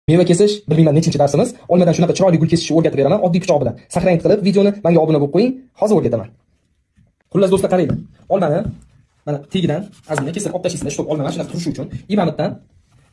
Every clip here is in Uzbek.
Meva kesish, bilmayman nechinchi darsimiz. Olmadan shunaqa chiroyli gul kesishni o'rgatib beraman, oddiy pichoq bilan. Saqrang qilib videoni menga obuna bo'lib qo'ying, hozir o'rgataman. Xullas do'stlar, qaranglar. Olmani mana tegidan ozgina kesib olib tashlaysizlar, shu olma mana shunaqa turishi uchun. Imamitdan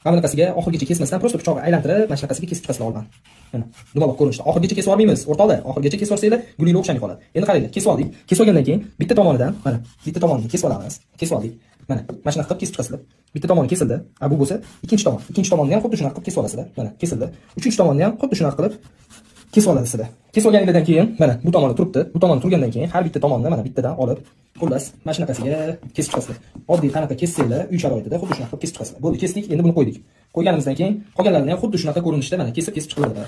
mana bunaqasiga oxirgacha kesmasdan prosta pichoqni aylantirib, mana shunaqasiga kesib chiqasizlar olmani. Mana dumaloq ko'rinishda. Oxirgacha kesib olmaymiz, o'rtoqlar. Oxirgacha kesib olsanglar gulinglar o'xshamay qoladi. Endi qaranglar, kesib oldik. Kesib olgandan keyin bitta tomonidan, mana bitta tomonini kesib olamiz. Kesib oldik. Mana shunaqa qilib kesib chiqasizlar. Bitta tomoni kesildi. Bu bo'lsa, ikkinchi tomonni ham xuddi shunaqa qilib kesib olasizlar. Mana kesildi. Uchinchi tomonni ham xuddi shunaqa qilib kesib olasizlar. Kesib olganingizdan keyin mana bu tomoni turibdi. Bu tomoni turgandan keyin har bitta tomonni mana bittadan olib, xullas mana shunaqasiga kesib chiqasizlar. Oddiy qanaqa kessanglar, uy sharoitida xuddi shunaqa qilib kesib chiqasizlar. Bo'ldi, kesdik, endi buni qo'ydik. Qo'yganimizdan keyin qolganlarini ham xuddi shunaqa ko'rinishda mana kesib chiqiladi.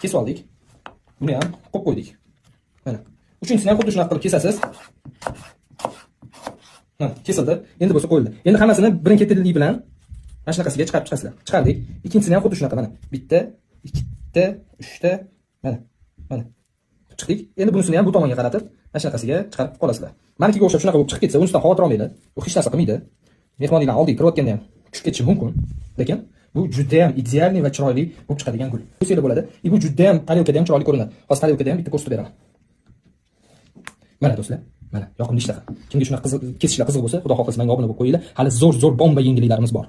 Kesib oldik. Buni ham qo'yib qo'ydik. Mana uchinchisini ham xuddi shunaqa qilib kesasiz. Kesildi. Endi bo'lsa qo'yildi. Endi hammasini birin-ketirlik bilan mana shunaqasiga chiqarib chiqasizlar. Chiqardik. Ikkinchisini ham xuddi shunaqa mana. Bitta, ikkita, uchta, mana. Chiqdik. Endi bunisini ham bu tomonga qaratib, mana shunaqasiga chiqarib qolasizlar. Menikiga o'xshab shunaqa bo'lib chiqib ketsa, unisidan xavotir olmanglar. U hech narsa qilmaydi. Mehmonlardan oldiga kirayotganda ham tushib ketishi mumkin. Lekin bu juda ham idealniy va chiroyli bo'lib chiqadigan gul. Bu seli bo'ladi. Bu juda ham tarelkada ham chiroyli ko'rinadi. Hozir tarelkada ham bitta ko'rsatib beraman. Mana do'stlar, mana yoqimli ishtaha. Kimga shunaqa kesishlar qiziq bo'lsa, Xudo xohlasa menga obuna bo'lib qo'yinglar. Hali zo'r bomba yengilliklarimiz bor.